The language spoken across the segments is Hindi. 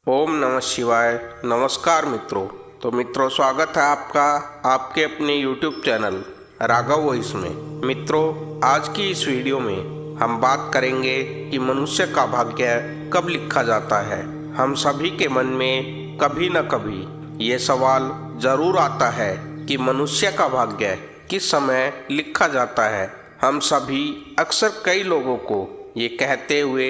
ओम नमः शिवाय। नमस्कार मित्रों। तो मित्रों, स्वागत है आपका आपके अपने YouTube चैनल राघव वॉइस में। मित्रों, आज की इस वीडियो में हम बात करेंगे कि मनुष्य का भाग्य कब लिखा जाता है। हम सभी के मन में कभी न कभी ये सवाल जरूर आता है कि मनुष्य का भाग्य किस समय लिखा जाता है। हम सभी अक्सर कई लोगों को ये कहते हुए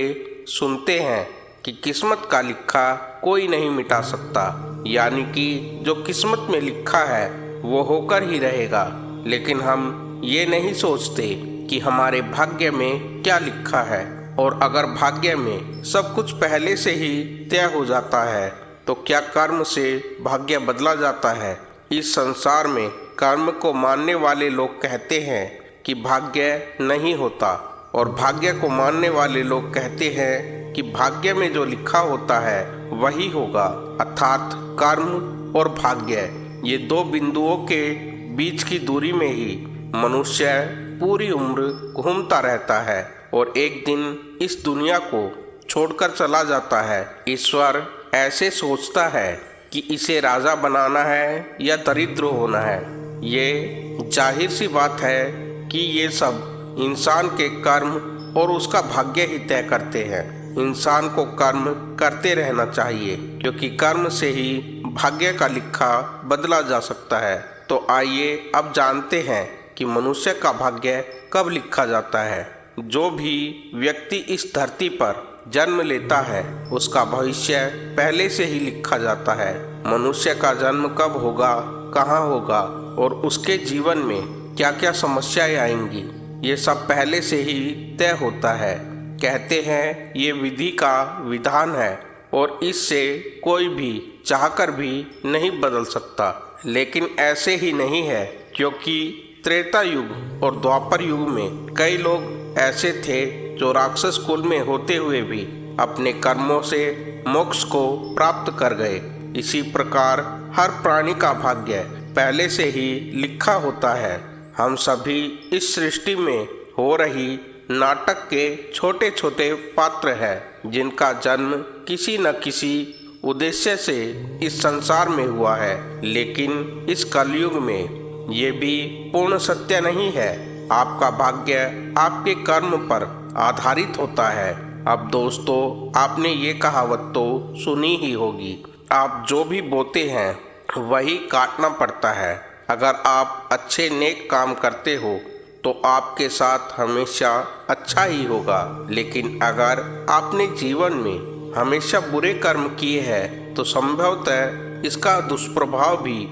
सुनते हैं कि किस्मत का लिखा कोई नहीं मिटा सकता, यानी कि जो किस्मत में लिखा है वो होकर ही रहेगा। लेकिन हम ये नहीं सोचते कि हमारे भाग्य में क्या लिखा है, और अगर भाग्य में सब कुछ पहले से ही तय हो जाता है तो क्या कर्म से भाग्य बदला जाता है। इस संसार में कर्म को मानने वाले लोग कहते हैं कि भाग्य नहीं होता, और भाग्य को मानने वाले लोग कहते हैं कि भाग्य में जो लिखा होता है वही होगा। अर्थात कर्म और भाग्य, ये दो बिंदुओं के बीच की दूरी में ही मनुष्य पूरी उम्र घूमता रहता है और एक दिन इस दुनिया को छोड़कर चला जाता है। ईश्वर ऐसे सोचता है कि इसे राजा बनाना है या दरिद्र होना है। ये जाहिर सी बात है कि ये सब इंसान के कर्म और उसका भाग्य ही तय करते हैं। इंसान को कर्म करते रहना चाहिए, क्योंकि कर्म से ही भाग्य का लिखा बदला जा सकता है। तो आइए अब जानते हैं कि मनुष्य का भाग्य कब लिखा जाता है। जो भी व्यक्ति इस धरती पर जन्म लेता है उसका भविष्य पहले से ही लिखा जाता है। मनुष्य का जन्म कब होगा, कहाँ होगा और उसके जीवन में क्या क्या समस्याएं आएंगी, ये सब पहले से ही तय होता है। कहते हैं ये विधि का विधान है और इससे कोई भी चाहकर भी नहीं बदल सकता। लेकिन ऐसे ही नहीं है, क्योंकि त्रेता युग और द्वापर युग में कई लोग ऐसे थे जो राक्षस कुल में होते हुए भी अपने कर्मों से मोक्ष को प्राप्त कर गए। इसी प्रकार हर प्राणी का भाग्य पहले से ही लिखा होता है। हम सभी इस सृष्टि में हो रही नाटक के छोटे छोटे पात्र हैं, जिनका जन्म किसी न किसी उद्देश्य से इस संसार में हुआ है। लेकिन इस कलयुग में ये भी पूर्ण सत्य नहीं है। आपका भाग्य आपके कर्म पर आधारित होता है। अब दोस्तों, आपने ये कहावत तो सुनी ही होगी, आप जो भी बोते हैं वही काटना पड़ता है। अगर आप अच्छे नेक काम करते हो तो आपके साथ हमेशा अच्छा ही होगा, लेकिन अगर आपने जीवन में हमेशा बुरे कर्म किए हैं तो संभवतः इसका दुष्प्रभाव भी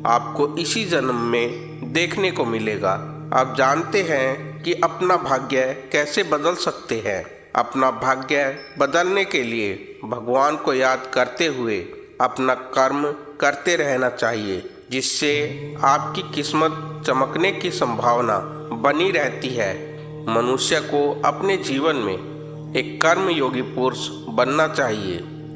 आपको इसी जन्म में देखने को मिलेगा। आप जानते हैं कि अपना भाग्य कैसे बदल सकते हैं। अपना भाग्य बदलने के लिए भगवान को याद करते हुए अपना कर्म करते रहना चाहिए, जिससे आपकी किस्मत चमकने की संभावना बनी रहती है। मनुष्य को अपने जीवन में एक कर्म योगी पुरुष बनना चाहिए,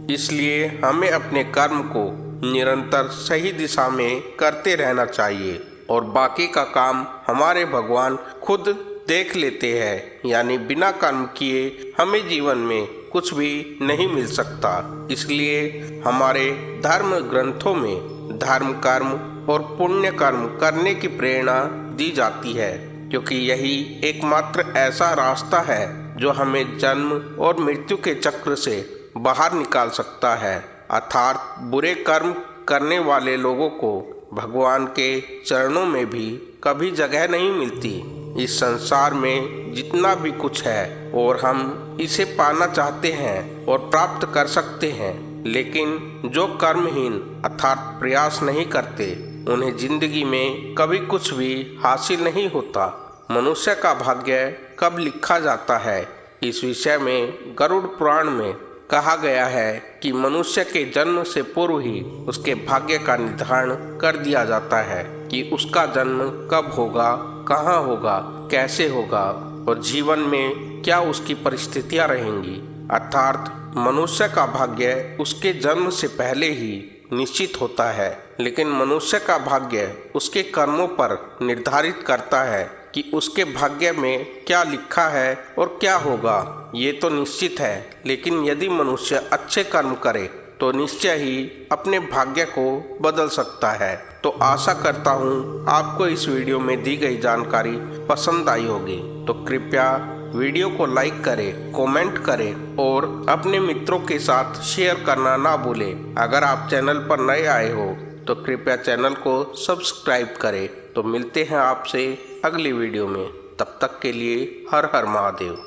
इसलिए हमें अपने कर्म को निरंतर सही दिशा में करते रहना चाहिए और बाकी का काम हमारे भगवान खुद देख लेते हैं। यानी बिना कर्म किए हमें जीवन में कुछ भी नहीं मिल सकता। इसलिए हमारे धर्म ग्रंथों में धर्म कर्म और पुण्य कर्म करने की प्रेरणा दी जाती है, क्योंकि यही एकमात्र ऐसा रास्ता है जो हमें जन्म और मृत्यु के चक्र से बाहर निकाल सकता है। अर्थात बुरे कर्म करने वाले लोगों को भगवान के चरणों में भी कभी जगह नहीं मिलती। इस संसार में जितना भी कुछ है और हम इसे पाना चाहते हैं और प्राप्त कर सकते हैं, लेकिन जो कर्महीन अर्थात प्रयास नहीं करते उन्हें जिंदगी में कभी कुछ भी हासिल नहीं होता। मनुष्य का भाग्य कब लिखा जाता है, इस विषय में गरुड़ पुराण में कहा गया है कि मनुष्य के जन्म से पूर्व ही उसके भाग्य का निर्धारण कर दिया जाता है कि उसका जन्म कब होगा, कहाँ होगा, कैसे होगा और जीवन में क्या उसकी परिस्थितियां रहेंगी। अर्थात मनुष्य का भाग्य उसके जन्म से पहले ही निश्चित होता है, लेकिन मनुष्य का भाग्य उसके कर्मों पर निर्धारित करता है कि उसके भाग्य में क्या लिखा है और क्या होगा, ये तो निश्चित है। लेकिन यदि मनुष्य अच्छे कर्म करे तो निश्चय ही अपने भाग्य को बदल सकता है। तो आशा करता हूँ आपको इस वीडियो में दी गई जानकारी पसंद आई होगी। तो कृपया वीडियो को लाइक करें, कमेंट करें और अपने मित्रों के साथ शेयर करना ना भूलें। अगर आप चैनल पर नए आए हो तो कृपया चैनल को सब्सक्राइब करें। तो मिलते हैं आपसे अगली वीडियो में, तब तक के लिए हर हर महादेव।